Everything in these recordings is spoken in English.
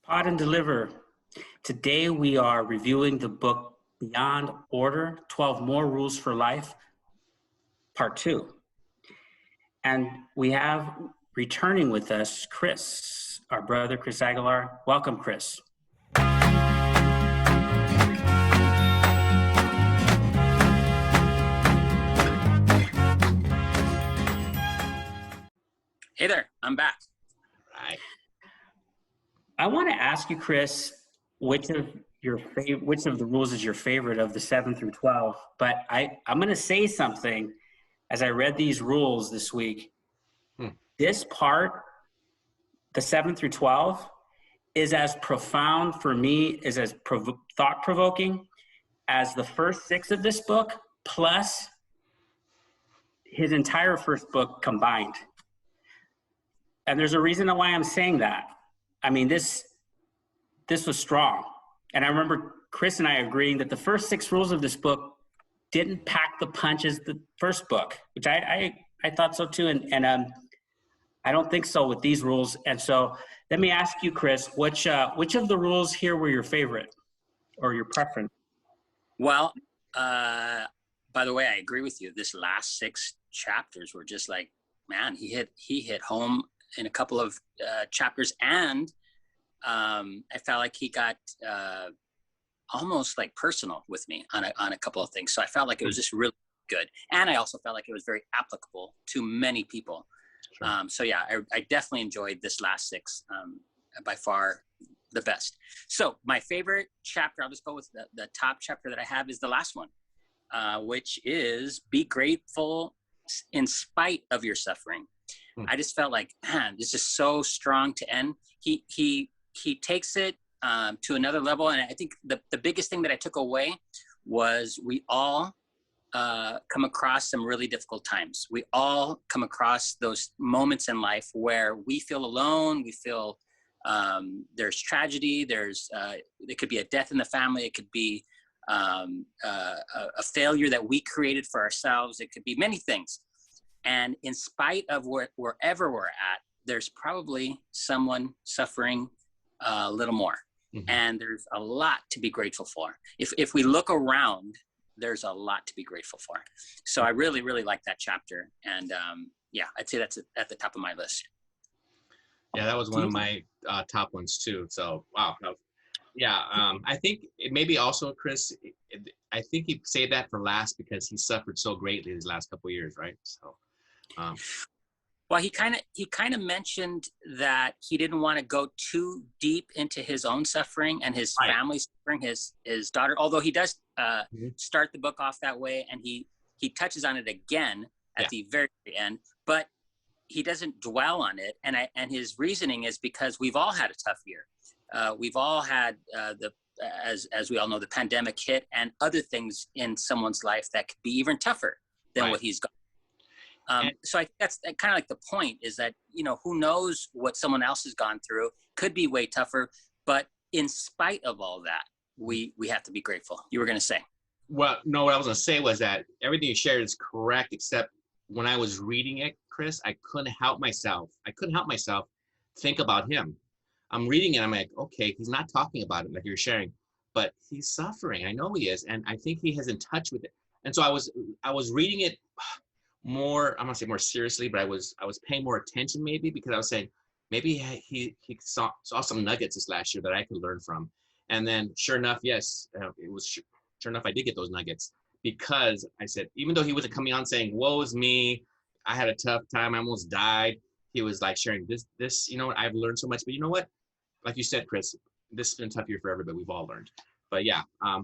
Taught and Deliver. Today we are reviewing the book Beyond Order, 12 More Rules for Life, Part 2. And we have returning with us Chris, our brother Chris Aguilar. Welcome, Chris. Hey there, I'm back. Right. I want to ask you, Chris, which of the rules is your favorite of the 7 through 12? But I'm going to say something as I read these rules this week. This part, the 7 through 12, is as profound for me, is as thought-provoking as the first 6 of this book, plus his entire first book combined. And there's a reason why I'm saying that. I mean, this was strong. And I remember Chris and I agreeing that the first 6 rules of this book didn't pack the punch as the first book, which I thought so too. And I don't think so with these rules. And so let me ask you, Chris, which of the rules here were your favorite or your preference? Well, by the way, I agree with you. This last 6 chapters were just like, man, he hit home in a couple of chapters, and I felt like he got almost like personal with me on a couple of things. So I felt like it was just really good, and I also felt like it was very applicable to many people. Sure. So yeah, I definitely enjoyed this last 6, by far the best. So my favorite chapter, I'll just go with the top chapter that I have, is the last one, which is be grateful in spite of your suffering. I just felt like, man, this is so strong to end. He takes it to another level. And I think the biggest thing that I took away was we all come across some really difficult times. We all come across those moments in life where we feel alone. We feel there's tragedy. It could be a death in the family. It could be a failure that we created for ourselves. It could be many things. And in spite of wherever we're at, there's probably someone suffering a little more. Mm-hmm. And there's a lot to be grateful for. If we look around, there's a lot to be grateful for. So I really, really like that chapter. And yeah, I'd say that's at the top of my list. Yeah, that was one of my top ones too. So, wow. Yeah, I think it maybe also, Chris, I think he saved that for last because he suffered so greatly these last couple of years, right? So, well, he kind of mentioned that he didn't want to go too deep into his own suffering and his family's suffering, his daughter. Although he does start the book off that way, and he touches on it again at the very end, but he doesn't dwell on it. And his reasoning is because we've all had a tough year. We've all had as we all know, the pandemic hit, and other things in someone's life that could be even tougher than what he's got. So I think that's kind of like the point, is that, who knows what someone else has gone through, could be way tougher, but in spite of all that, we have to be grateful. You were going to say? Well, no, what I was going to say was that everything you shared is correct, except when I was reading it, Chris, I couldn't help myself think about him. I'm reading it, I'm like, okay, he's not talking about it like you're sharing, but he's suffering. I know he is, and I think he is in touch with it. And so I was reading it more, I'm gonna say more seriously, but I was paying more attention maybe, because I was saying maybe he saw some nuggets this last year that I could learn from. And then sure enough, yes, sure enough, I did get those nuggets, because I said, even though he wasn't coming on saying, woe is me, I had a tough time, I almost died, he was like sharing this, I've learned so much. But you know what? Like you said, Chris, this has been a tough year for everybody. We've all learned. But yeah, I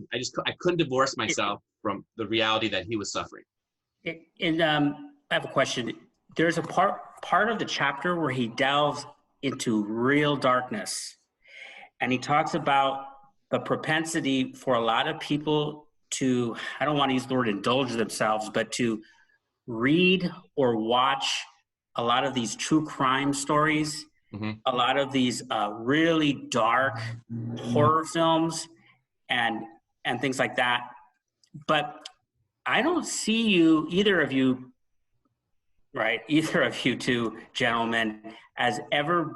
couldn't divorce myself from the reality that he was suffering. And I have a question. There's a part of the chapter where he delves into real darkness, and he talks about the propensity for a lot of people to, I don't want to use the word indulge themselves, but to read or watch a lot of these true crime stories, a lot of these really dark horror films and things like that. But I don't see either of you two gentlemen, as ever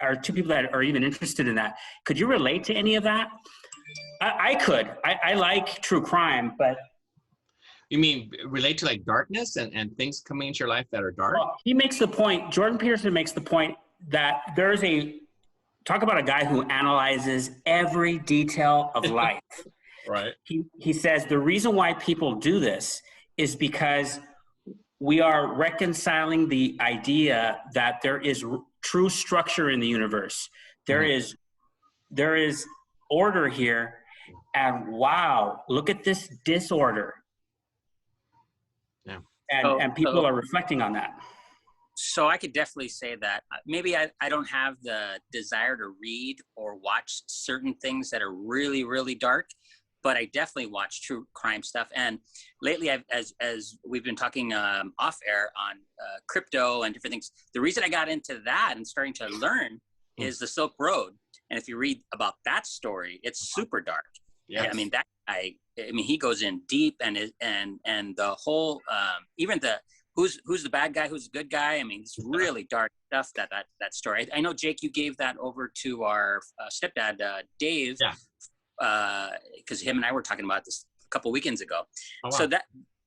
are two people that are even interested in that. Could you relate to any of that? I could. I like true crime, but You mean relate to like darkness and things coming into your life that are dark? well, he makes the point, Jordan Peterson makes the point that there's talk about a guy who analyzes every detail of life. Right. He says the reason why people do this is because we are reconciling the idea that there is true structure in the universe. There is order here, and wow, look at this disorder. Yeah. And people are reflecting on that. So I could definitely say that maybe I don't have the desire to read or watch certain things that are really, really dark, but I definitely watch true crime stuff. And lately, as we've been talking off air on crypto and different things, the reason I got into that and starting to learn is the Silk Road. And if you read about that story, it's super dark. Yes. I mean, that guy, he goes in deep and the whole, even the, who's the bad guy, who's the good guy. I mean, it's really dark stuff, that story. I know, Jake, you gave that over to our stepdad, Dave, because him and I were talking about this a couple weekends ago. Oh, wow.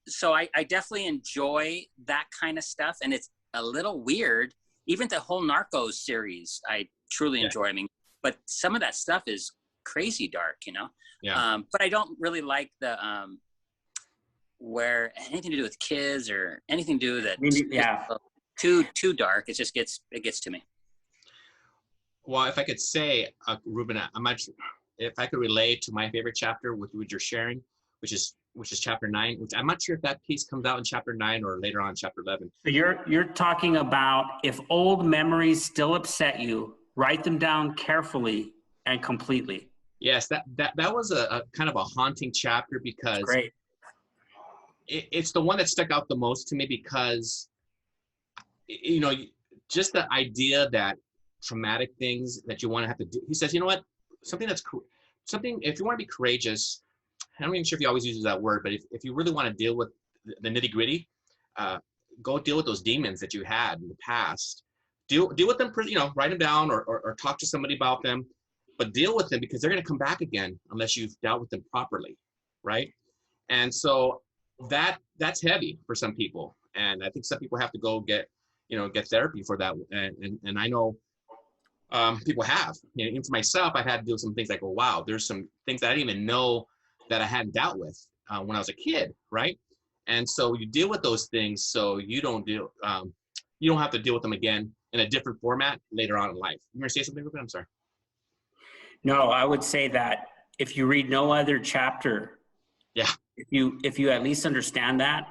So I definitely enjoy that kind of stuff. And it's a little weird. Even the whole Narcos series, I truly enjoy. I mean, but some of that stuff is crazy dark, you know? Yeah. But I don't really like the, where anything to do with kids or anything to do with that too dark, it gets to me. Well, if I could say, Ruben, if I could relate to my favorite chapter with what you're sharing, which is chapter 9, which I'm not sure if that piece comes out in chapter 9 or later on in chapter 11. So you're talking about if old memories still upset you, write them down carefully and completely. Yes, that was a kind of a haunting chapter because great. It's the one that stuck out the most to me because, you know, just the idea that traumatic things that you want to have to do. He says, you know what, something, if you want to be courageous, I'm not even sure if he always uses that word, but if you really want to deal with the nitty gritty, go deal with those demons that you had in the past. Deal with them, you know, write them down or talk to somebody about them, but deal with them because they're going to come back again unless you've dealt with them properly, right? And so that's heavy for some people, and I think some people have to go get therapy for that. And I know people have. You know, even for myself, I've had to do some things like, oh wow, there's some things that I didn't even know that I hadn't dealt with when I was a kid, right? And so you deal with those things so you don't have to deal with them again in a different format later on in life. You want to say something, Ruben? I'm sorry. No, I would say that if you read no other chapter, if you at least understand that,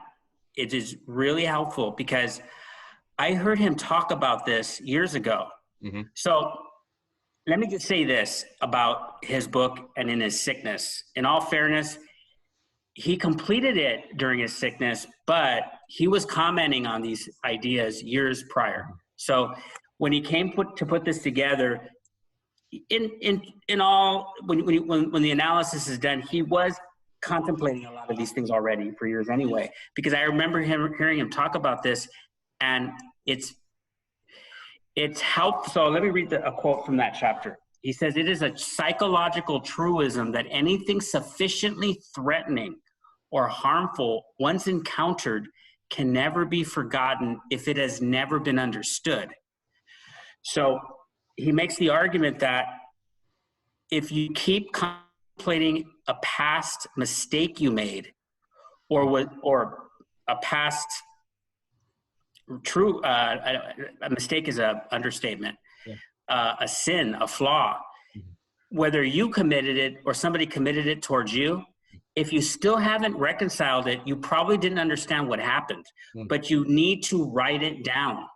it is really helpful because I heard him talk about this years ago. Mm-hmm. So let me just say this about his book and in his sickness. In all fairness, he completed it during his sickness, but he was commenting on these ideas years prior. So when he came to put this together, in all, when the analysis is done, he was contemplating a lot of these things already for years anyway, because I remember hearing him talk about this, and it's helped. So let me read a quote from that chapter. He says, "It is a psychological truism that anything sufficiently threatening or harmful once encountered can never be forgotten if it has never been understood." So he makes the argument that if you keep contemplating a past mistake you made, or a past true, a mistake is an understatement, a sin, a flaw, whether you committed it or somebody committed it towards you, if you still haven't reconciled it, you probably didn't understand what happened, but you need to write it down.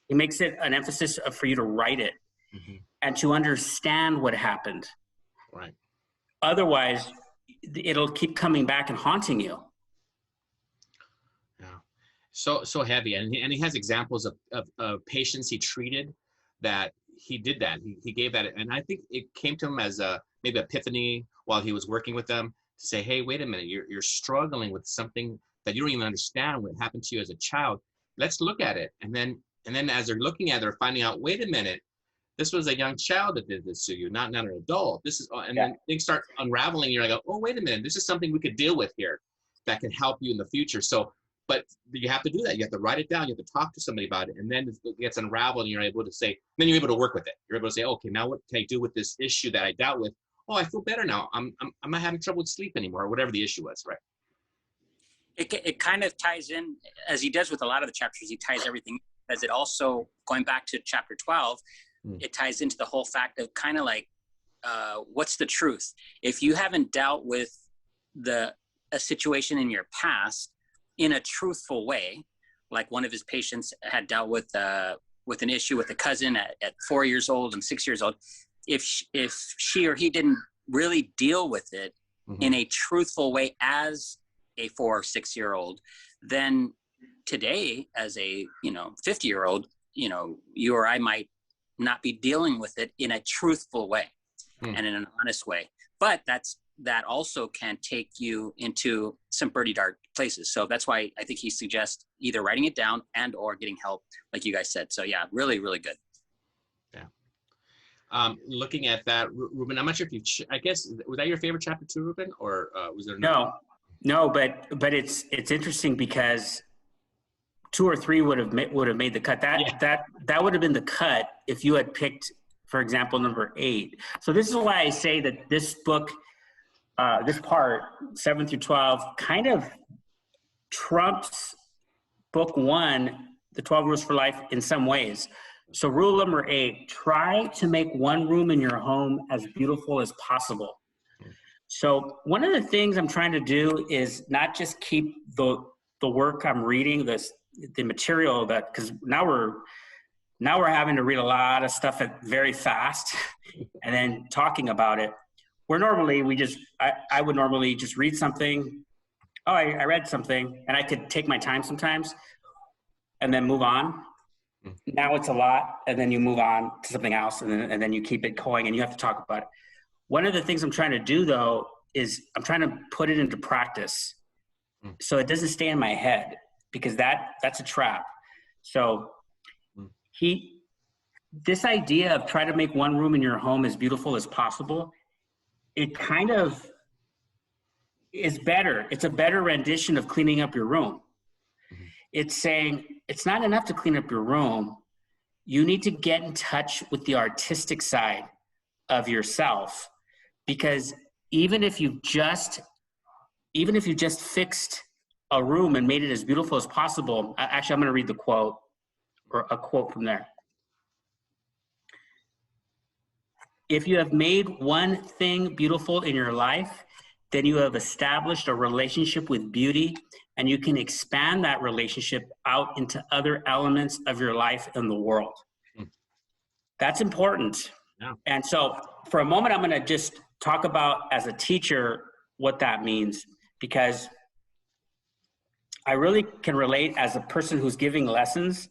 He makes it an emphasis for you to write it and to understand what happened. Right. Otherwise, it'll keep coming back and haunting you. Yeah. So heavy. And he has examples of patients he treated that he did that. He gave that. And I think it came to him as maybe epiphany while he was working with them to say, hey, wait a minute, you're struggling with something that you don't even understand what happened to you as a child. Let's look at it. And then as they're looking at it, they're finding out, wait a minute, this was a young child that did this to you, not an adult. This is, and then things start unraveling. You're like, oh, wait a minute, this is something we could deal with here that can help you in the future. So, but you have to do that. You have to write it down. You have to talk to somebody about it, and then it gets unraveled, and you're able to say, then you're able to work with it. You're able to say, okay, now what can I do with this issue that I dealt with? Oh, I feel better now. I'm not having trouble with sleep anymore, or whatever the issue was, right? It kind of ties in, as he does with a lot of the chapters, he ties everything, as it also, going back to chapter 12, it ties into the whole fact of kind of like, what's the truth? If you haven't dealt with a situation in your past in a truthful way, like one of his patients had dealt with an issue with a cousin at 4 years old and 6 years old, if she or he didn't really deal with it in a truthful way as a 4 or 6 year old, then today as a 50-year-old, you or I might not be dealing with it in a truthful way and in an honest way. But that also can take you into some pretty dark places. So that's why I think he suggests either writing it down and or getting help, like you guys said. So yeah, really, really good. Yeah. Looking at that, Ruben, I'm not sure if I guess, was that your favorite chapter too, Ruben? Or was there No, but it's interesting because 2 or 3 would have made the cut. That would have been the cut if you had picked, for example, number 8. So this is why I say that this book, this part 7 through 12, kind of trumps book 1, the 12 Rules for Life, in some ways. So rule number 8: try to make one room in your home as beautiful as possible. So one of the things I'm trying to do is not just keep the work I'm reading, the material, that, because now we're having to read a lot of stuff very fast and then talking about it. Where normally I would normally just read something. Oh, I read something, and I could take my time sometimes and then move on. Now it's a lot, and then you move on to something else, and then you keep it going, and you have to talk about it. One of the things I'm trying to do, though, is I'm trying to put it into practice so it doesn't stay in my head, because that's a trap. So this idea of try to make one room in your home as beautiful as possible, it kind of is better. It's a better rendition of cleaning up your room. It's saying it's not enough to clean up your room. You need to get in touch with the artistic side of yourself, because even if you just fixed a room and made it as beautiful as possible, actually, I'm going to read the quote, or a quote from there. If you have made one thing beautiful in your life, then you have established a relationship with beauty, and you can expand that relationship out into other elements of your life and the world. That's important. Yeah. And so for a moment, I'm going to just talk about, as a teacher, what that means, because I really can relate as a person who's giving lessons,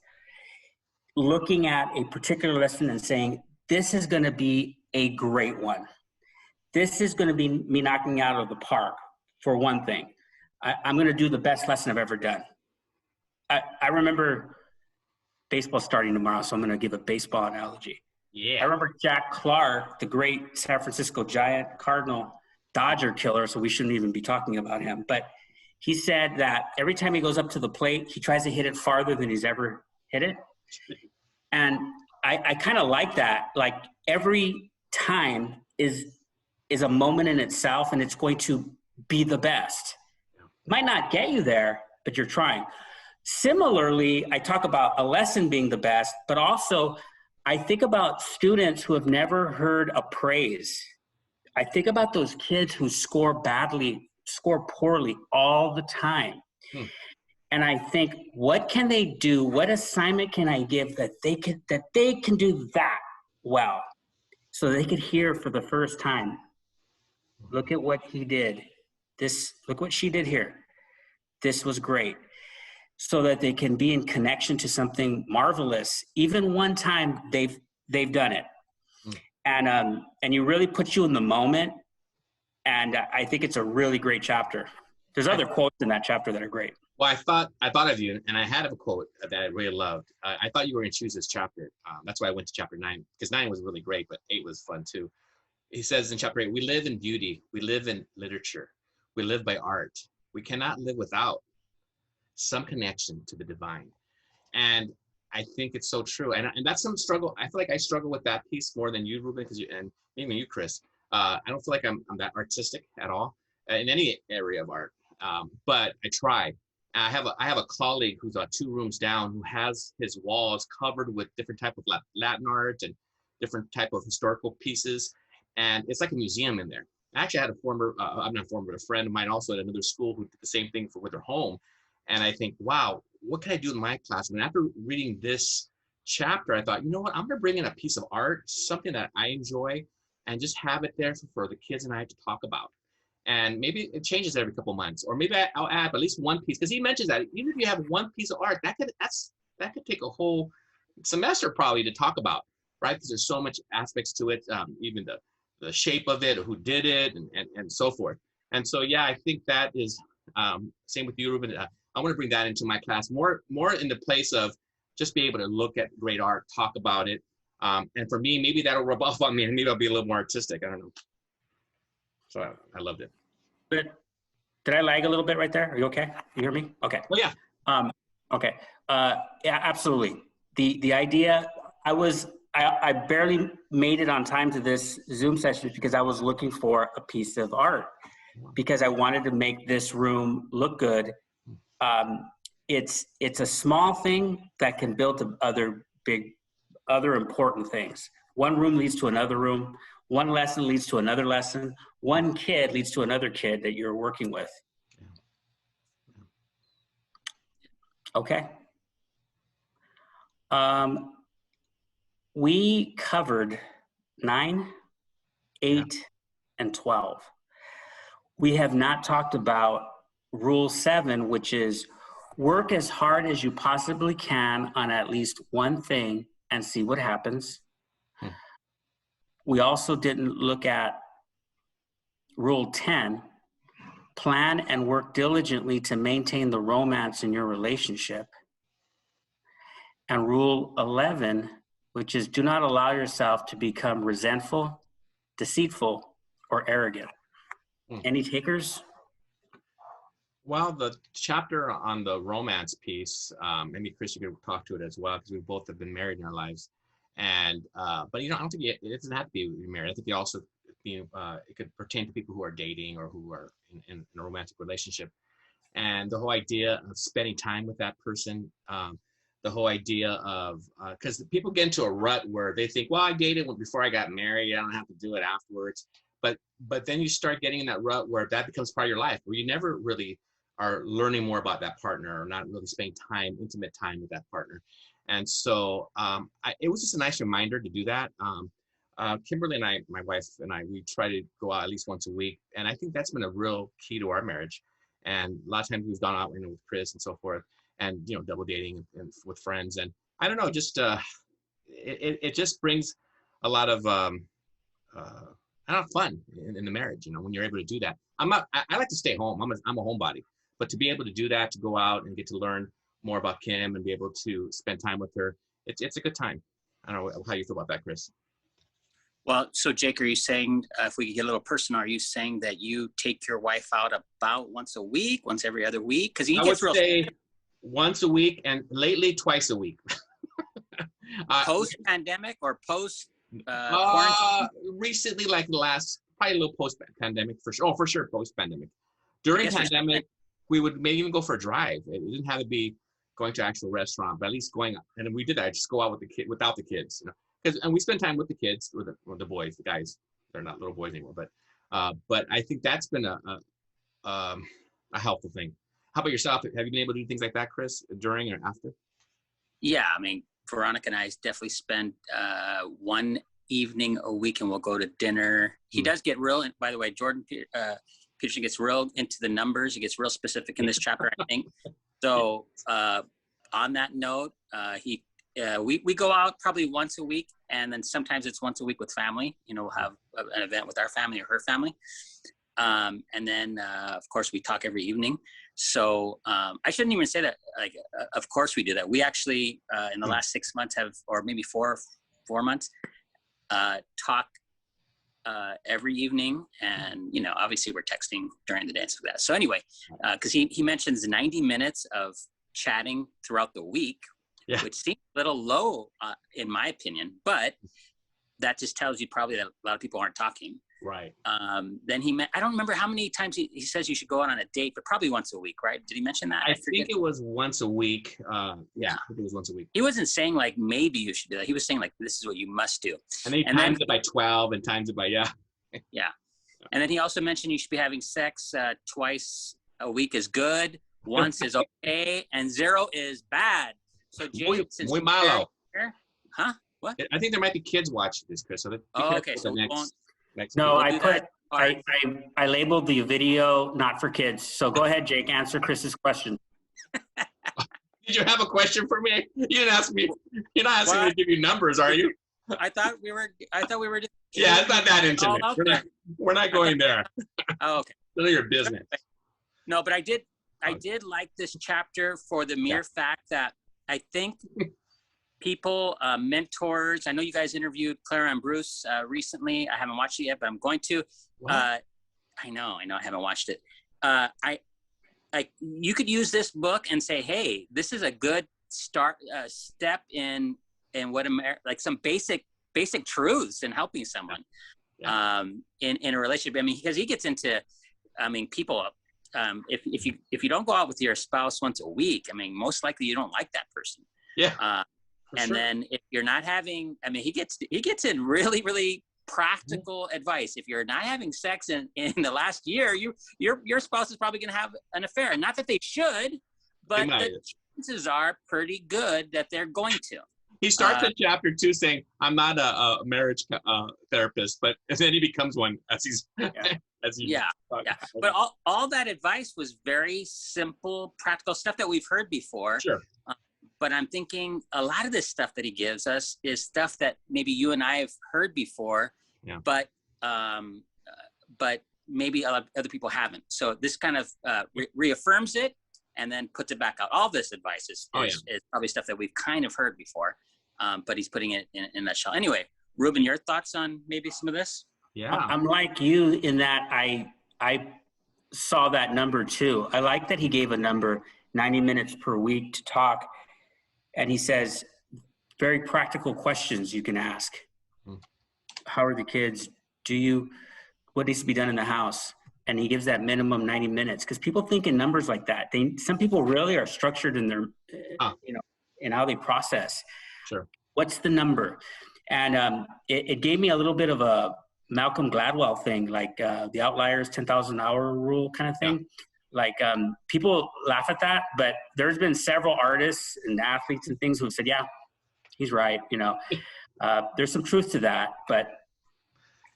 looking at a particular lesson and saying, this is going to be a great one. This is going to be me knocking out of the park, for one thing. I'm going to do the best lesson I've ever done. I remember baseball starting tomorrow, so I'm going to give a baseball analogy. Yeah. I remember Jack Clark, the great San Francisco Giant, Cardinal, Dodger killer, so we shouldn't even be talking about him. But he said that every time he goes up to the plate, he tries to hit it farther than he's ever hit it. And I kind of like that. Like, every time is a moment in itself, and it's going to be the best. Might not get you there, but you're trying. Similarly, I talk about a lesson being the best, but also I think about students who have never heard a praise. I think about those kids who score poorly all the time. And I think, what can they do? What assignment can I give that they can do that well, so they could hear for the first time, look at what he did. Look what she did here. This was great. So that they can be in connection to something marvelous. Even one time they've done it. And you really put you in the moment. And I think it's a really great chapter. There's other quotes in that chapter that are great. Well, I thought of you, and I had a quote that I really loved. I thought you were going to choose this chapter. That's why I went to chapter 9, because 9 was really great, but 8 was fun too. He says in chapter 8, we live in beauty, we live in literature, we live by art. We cannot live without some connection to the divine. And I think it's so true. And that's some struggle. I feel like I struggle with that piece more than you, Ruben, and even you, Chris. I don't feel like I'm that artistic at all in any area of art. But I try. I have a colleague who's 2 rooms down who has his walls covered with different type of Latin art and different type of historical pieces, and it's like a museum in there. I actually had I'm not a former, but a friend of mine also at another school who did the same thing with their home, and I think, wow, what can I do in my classroom? And after reading this chapter, I thought, you know what, I'm gonna bring in a piece of art, something that I enjoy, and just have it there for the kids and I to talk about. And maybe it changes every couple months, or maybe I'll add at least one piece, because he mentions that even if you have one piece of art, that could take a whole semester probably to talk about, right? Because there's so much aspects to it, even the shape of it, or who did it, and so forth. And so, yeah, I think that is same with you, Ruben. I want to bring that into my class more in the place of just be able to look at great art, talk about it, and for me, maybe that'll rub off on me, and maybe I'll be a little more artistic. I don't know. So I loved it. But did I lag a little bit right there? Are you okay? You hear me? Okay. Oh yeah. Okay. Yeah, absolutely. The idea, I barely made it on time to this Zoom session because I was looking for a piece of art because I wanted to make this room look good. It's a small thing that can build to other important things. One room leads to another room. One lesson leads to another lesson. One kid leads to another kid that you're working with. Okay. We covered 9, 8, and 12. We have not talked about Rule 7, which is work as hard as you possibly can on at least one thing and see what happens. We also didn't look at Rule 10, plan and work diligently to maintain the romance in your relationship. And Rule 11, which is do not allow yourself to become resentful, deceitful, or arrogant. Any takers? Well, the chapter on the romance piece, maybe Chris, you could talk to it as well, because we both have been married in our lives. And but I don't think it doesn't have to be married. I think it could pertain to people who are dating or who are in a romantic relationship. And the whole idea of spending time with that person, the whole idea of because people get into a rut where they think, well, I dated before I got married, I don't have to do it afterwards. But then you start getting in that rut where that becomes part of your life, where you never really are learning more about that partner, or not really spending intimate time with that partner. And so it was just a nice reminder to do that. Kimberly and I, my wife and I, we try to go out at least once a week. And I think that's been a real key to our marriage. And a lot of times we've gone out, with Chris and so forth, and, double dating and with friends. And I don't know, just, it just brings a lot of, fun in the marriage, when you're able to do that. I like to stay home. I'm a homebody, but to be able to do that, to go out and get to learn more about Kim and be able to spend time with her, it's a good time. I don't know how you feel about that, Chris. Well, so Jake, are you saying, if we could get a little personal, are you saying that you take your wife out about once a week, once every other week? Because I would say once a week, and lately twice a week. Post-pandemic or post quarantine? Recently, like the last, probably a little post-pandemic for sure. Oh, for sure, post-pandemic. During pandemic, we would maybe even go for a drive. It didn't have to be going to an actual restaurant, but at least going out. And we did that. Just go out with without the kids, and we spend time with the kids, with the boys, the guys. They're not little boys anymore, but I think that's been a helpful thing. How about yourself? Have you been able to do things like that, Chris, during or after? Yeah, I mean, Veronica and I definitely spend one evening a week, and we'll go to dinner. He does get real, and by the way, Jordan Peterson gets real into the numbers. He gets real specific in this chapter, I think. So on that note, we go out probably once a week, and then sometimes it's once a week with family. We'll have an event with our family or her family. And then, of course, we talk every evening. So I shouldn't even say that. Like, of course we do that. We actually, in the last 6 months or maybe four months, talk every evening. And, obviously we're texting during the day and stuff like that. So anyway, because he mentions 90 minutes of chatting throughout the week, which seems a little low in my opinion, but that just tells you probably that a lot of people aren't talking. Right. Then I don't remember how many times he says you should go out on a date, but probably once a week, right? Did he mention that? I think it was once a week. I think it was once a week. He wasn't saying like, maybe you should do that. He was saying like, this is what you must do. And then he times it by 12 and times it by, yeah. And then he also mentioned you should be having sex twice a week is good. Once is okay. And 0 is bad. So James, since muy malo. Huh? What? I think there might be kids watching this, Chris. So okay. So no, I labeled the video not for kids. So go ahead, Jake, answer Chris's question. Did you have a question for me? You didn't ask me. You're not asking me to give you numbers, are you? I thought we were. Yeah, it's not that intimate. We're not going there. Oh, okay. None of your business. No, but I did like this chapter for the mere fact that I think people, mentors. I know you guys interviewed Clara and Bruce recently. I haven't watched it yet, but I'm going to. I know. I haven't watched it. You could use this book and say, hey, this is a good step in what like some basic truths in helping someone in a relationship. I mean, because he gets into, people. If you don't go out with your spouse once a week, most likely you don't like that person. Yeah. And then if you're not having, he gets in really, really practical advice. If you're not having sex in the last year, your spouse is probably going to have an affair. Not that they should, but the chances are pretty good that they're going to. He starts in chapter 2 saying, I'm not a marriage therapist, but and then he becomes one as he's But all that advice was very simple, practical stuff that we've heard before. Sure. But I'm thinking a lot of this stuff that he gives us is stuff that maybe you and I have heard before, but maybe a lot of other people haven't. So this kind of reaffirms it and then puts it back out. All this advice is probably stuff that we've kind of heard before, but he's putting it in a nutshell. Anyway, Ruben, your thoughts on maybe some of this? Yeah, I'm like you in that I saw that number too. I like that he gave a number, 90 minutes per week to talk. And he says, very practical questions you can ask. How are the kids? What needs to be done in the house? And he gives that minimum 90 minutes because people think in numbers like that. Some people really are structured in their, in how they process. Sure. What's the number? And it gave me a little bit of a Malcolm Gladwell thing, like the Outliers 10,000 hour rule kind of thing. Yeah. Like people laugh at that, but there's been several artists and athletes and things who have said, yeah, he's right. There's some truth to that, but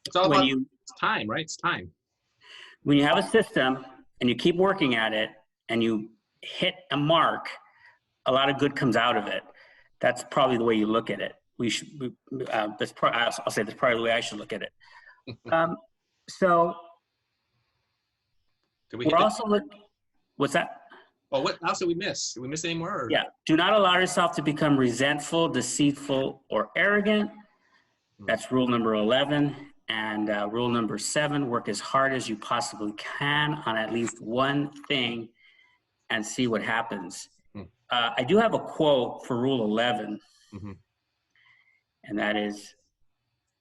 it's all about it's time, right? It's time. When you have a system and you keep working at it and you hit a mark, a lot of good comes out of it. That's probably the way you look at it. I'll say that's probably the way I should look at it. So we're also what's that? Oh, what else did we miss? Did we miss any more? Or? Yeah. Do not allow yourself to become resentful, deceitful, or arrogant. That's rule number 11. And rule number 7, work as hard as you possibly can on at least one thing and see what happens. I do have a quote for rule 11. Mm-hmm. And that is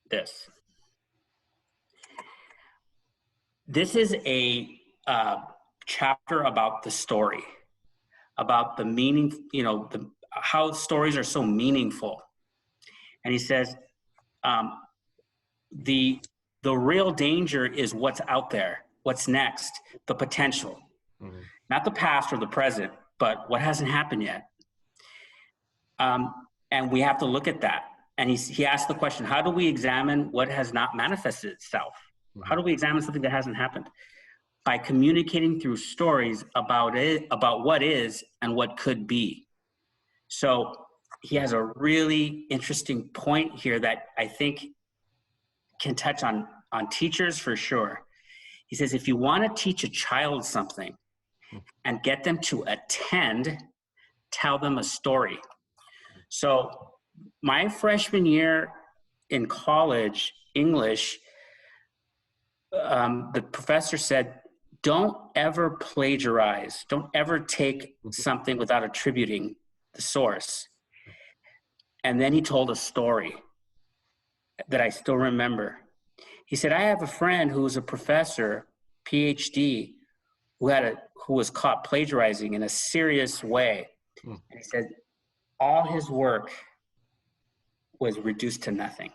this. This is a chapter about the story, about the meaning, how stories are so meaningful. And he says, the real danger is what's out there, what's next, the potential, not the past or the present, but what hasn't happened yet. And we have to look at that. And he asked the question, how do we examine what has not manifested itself? How do we examine something that hasn't happened? By communicating through stories about what is and what could be. So he has a really interesting point here that I think can touch on teachers for sure. He says, if you want to teach a child something and get them to attend, tell them a story. So my freshman year in college, English, the professor said, don't ever plagiarize. Don't ever take something without attributing the source. And then he told a story that I still remember. He said, I have a friend who was a professor, PhD, who was caught plagiarizing in a serious way. And he said, all his work was reduced to nothing.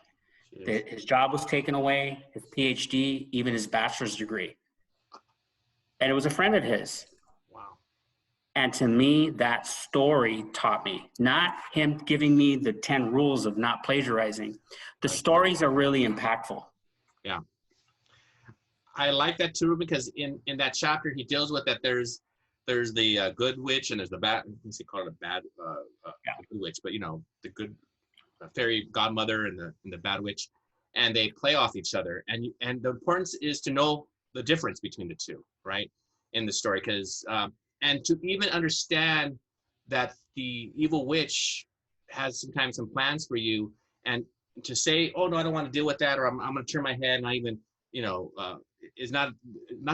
His job was taken away, his PhD, even his bachelor's degree. And it was a friend of his. Wow. And to me, that story taught me, not him giving me the 10 rules of not plagiarizing. The stories are really impactful. Yeah. I like that too, because in that chapter, he deals with that there's the good witch and there's the bad, let's call it a bad good witch, but the good fairy godmother and the bad witch, and they play off each other. And the importance is to know the difference between the two, right, in the story, because and to even understand that the evil witch has sometimes some plans for you, and to say, oh no, I don't want to deal with that, or I'm going to turn my head, and I even is not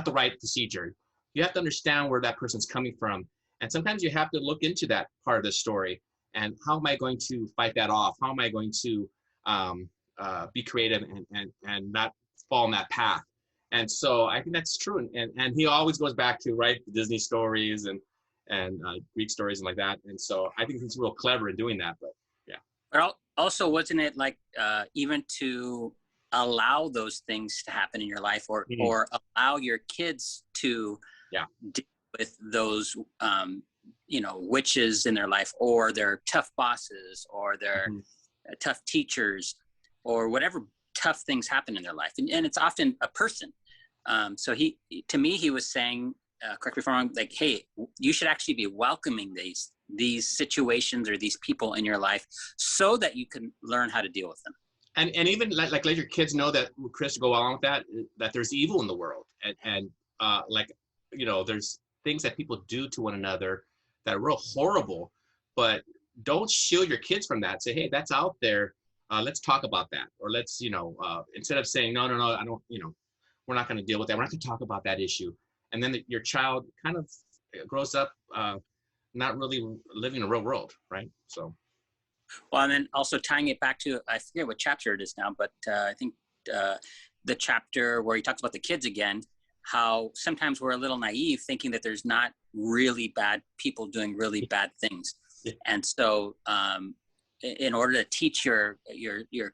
the right procedure. You have to understand where that person's coming from, and sometimes you have to look into that part of the story. And how am I going to fight that off? How am I going to be creative and not fall in that path? And so I think that's true. And he always goes back to the Disney stories and Greek stories and like that. And so I think he's real clever in doing that. But yeah. But also, wasn't it like even to allow those things to happen in your life, or allow your kids to deal with those witches in their life, or their tough bosses, or their tough teachers, or whatever tough things happen in their life. And it's often a person. So to me, he was saying, correct me if I'm wrong, like, hey, you should actually be welcoming these situations or these people in your life so that you can learn how to deal with them. And even like let your kids know that, Chris, to go along with that there's evil in the world. And there's things that people do to one another that are real horrible, but don't shield your kids from that. Say, hey, that's out there. Let's talk about that. Or let's, instead of saying, no, I don't, we're not going to deal with that. We're not going to talk about that issue. And then your child kind of grows up not really living in the real world, right? So. Well, and then also tying it back to, I forget what chapter it is now, but I think the chapter where he talks about the kids again, how sometimes we're a little naive thinking that there's not really bad people doing really bad things. Yeah. And so in order to teach your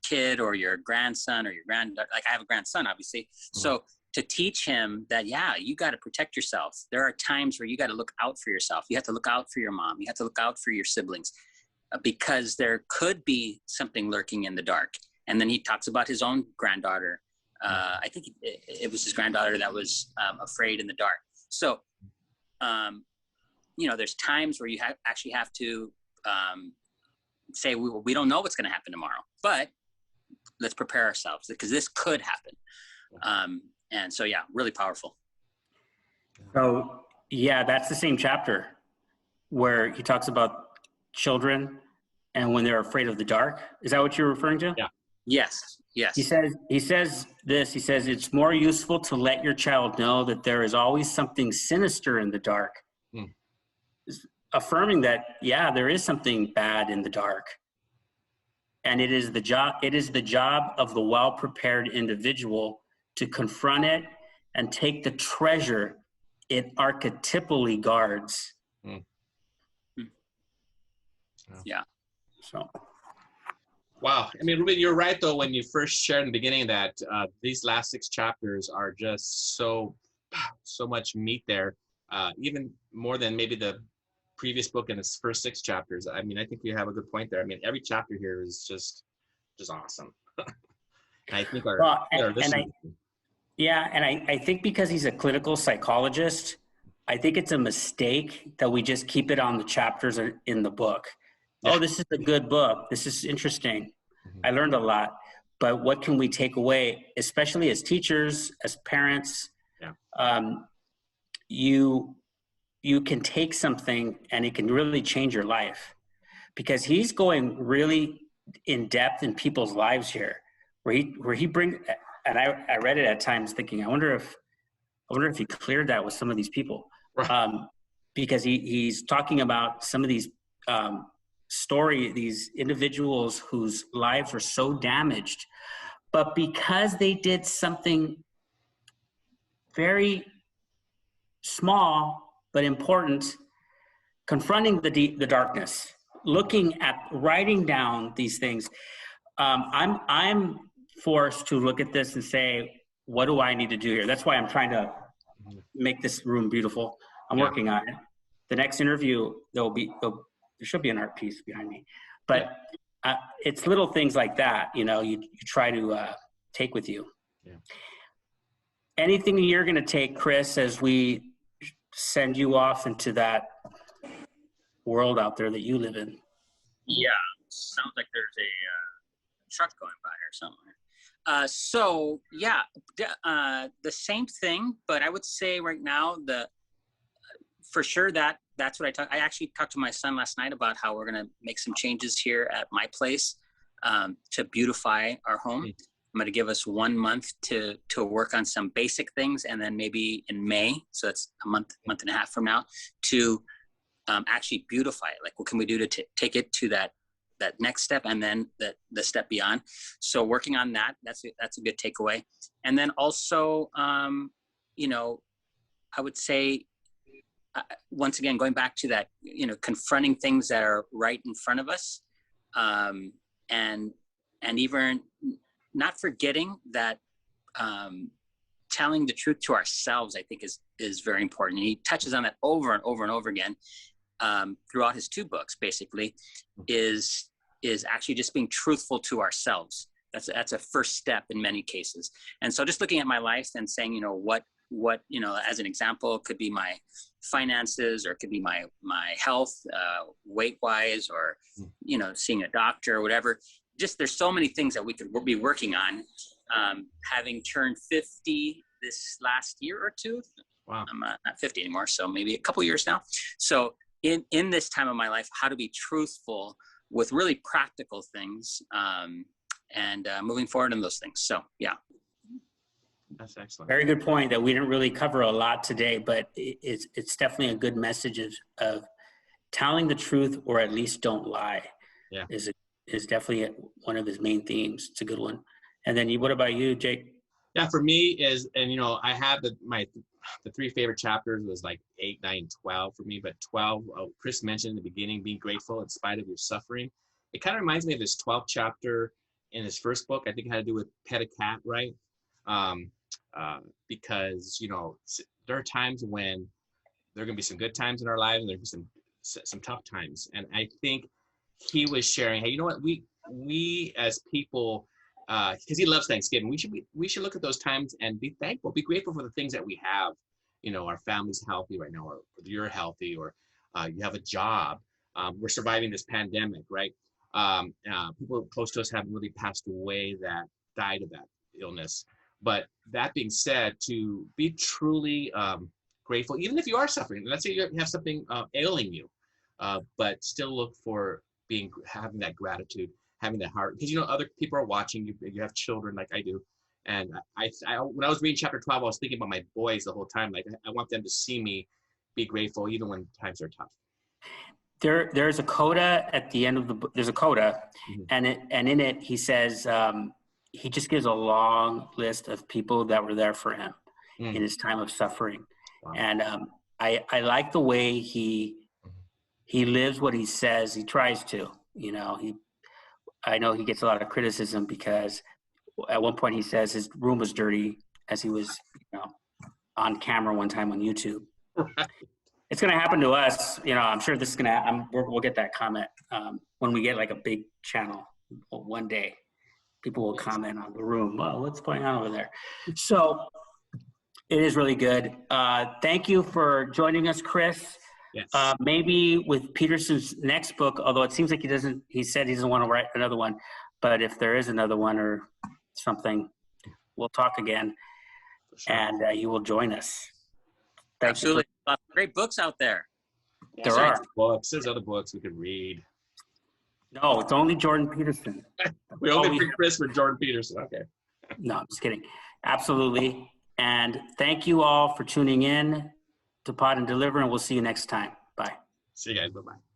kid or your grandson or your granddaughter, like I have a grandson, obviously. Mm-hmm. So to teach him that, you got to protect yourself. There are times where you got to look out for yourself. You have to look out for your mom. You have to look out for your siblings because there could be something lurking in the dark. And then he talks about his own granddaughter. I think it was his granddaughter that was afraid in the dark. So, there's times where you actually have to say, we don't know what's going to happen tomorrow, but let's prepare ourselves because this could happen. And so, really powerful. So, that's the same chapter where he talks about children and when they're afraid of the dark. Is that what you're referring to? Yeah. Yes. He says, it's more useful to let your child know that there is always something sinister in the dark. Affirming that, there is something bad in the dark. And it is the job of the well-prepared individual to confront it and take the treasure it archetypally guards. Yeah. So. Wow. I mean, Ruben, you're right, though, when you first shared in the beginning that these last 6 chapters are just so much meat there, even more than maybe the previous book in its first 6 chapters. I mean, I think you have a good point there. I mean, every chapter here is just awesome. I think I think because he's a clinical psychologist, I think it's a mistake that we just keep it on the chapters in the book. Yeah. Oh, this is a good book. This is interesting. I learned a lot. But what can we take away, especially as teachers, as parents, Yeah. You can take something and it can really change your life, because he's going really in depth in people's lives here, where he brings, and I read it at times thinking, I wonder if he cleared that with some of these people. Right. Because he's talking about some of these these individuals whose lives were so damaged, but because they did something very small but important, confronting the darkness, writing down these things. I'm forced to look at this and say, what do I need to do here? That's why I'm trying to make this room beautiful. I'm working on it. The next interview, there should be an art piece behind me, but it's little things like that, you try to take with you. Yeah. Anything you're going to take, Chris, as we send you off into that world out there that you live in? Yeah, sounds like there's a truck going by or something. So yeah, the same thing, but I would say right now, for sure that's what I actually talked to my son last night about how we're going to make some changes here at my place to beautify our home. I'm going to give us 1 month to work on some basic things, and then maybe in May, so that's a month and a half from now, to actually beautify it. Like, what can we do to take it to that next step, and then the step beyond? So working on that, that's a good takeaway. And then also, I would say, once again, going back to that, confronting things that are right in front of us, and even not forgetting that telling the truth to ourselves, I think is very important. And he touches on that over and over and over again throughout his 2 books, basically, is actually just being truthful to ourselves. That's a first step in many cases. And so just looking at my life and saying, what as an example, could be my finances, or it could be my health, weight wise, or, seeing a doctor or whatever. Just, there's so many things that we could be working on. Having turned 50 this last year or 2. Wow. I'm not 50 anymore, so maybe a couple years now. So in this time of my life, how to be truthful with really practical things, and moving forward in those things. So yeah. That's excellent. Very good point that we didn't really cover a lot today, but it's definitely a good message of telling the truth, or at least don't lie. Yeah. Is definitely one of his main themes. It's a good one. And then what about you, Jake? Yeah, for me I have the 3 favorite chapters was like 8, 9, 12 for me, but 12, Chris mentioned in the beginning, being grateful in spite of your suffering. It kind of reminds me of this 12th chapter in his first book. I think it had to do with pet a cat, right? Because, there are times when there are going to be some good times in our lives, and there'll be some tough times. And I think he was sharing, hey, you know what, we as people, because he loves Thanksgiving, we should look at those times and be thankful, be grateful for the things that we have. Our family's healthy right now, or you're healthy, or you have a job. We're surviving this pandemic, right? People close to us haven't really passed away that died of that illness. But that being said, to be truly grateful, even if you are suffering. Let's say you have something ailing you, but still look for having that gratitude, having that heart, because other people are watching you. You have children like I do, and I when I was reading chapter 12, I was thinking about my boys the whole time. Like, I want them to see me be grateful even when times are tough. There's a coda at the end of the book. There's a coda, and in it he says, he just gives a long list of people that were there for him in his time of suffering. Wow. And I like the way he lives what he says. He tries to, I know he gets a lot of criticism because at one point he says his room was dirty as he was, on camera one time on YouTube. It's going to happen to us. I'm sure this is going to, we'll get that comment when we get like a big channel one day. People will comment on the room. Well, what's going on over there? So it is really good. Thank you for joining us, Chris. Yes. Maybe with Peterson's next book, although it seems like he said he doesn't want to write another one, but if there is another one or something, we'll talk again. Sure. and you will join us. Thank Absolutely. Lots of great books out there. There are. Books. There's other books we could read. No, it's only Jordan Peterson. We only Always- pick Chris for Jordan Peterson. Okay. No, I'm just kidding. Absolutely. And thank you all for tuning in to Pod and Deliver, and we'll see you next time. Bye. See you guys. Bye-bye.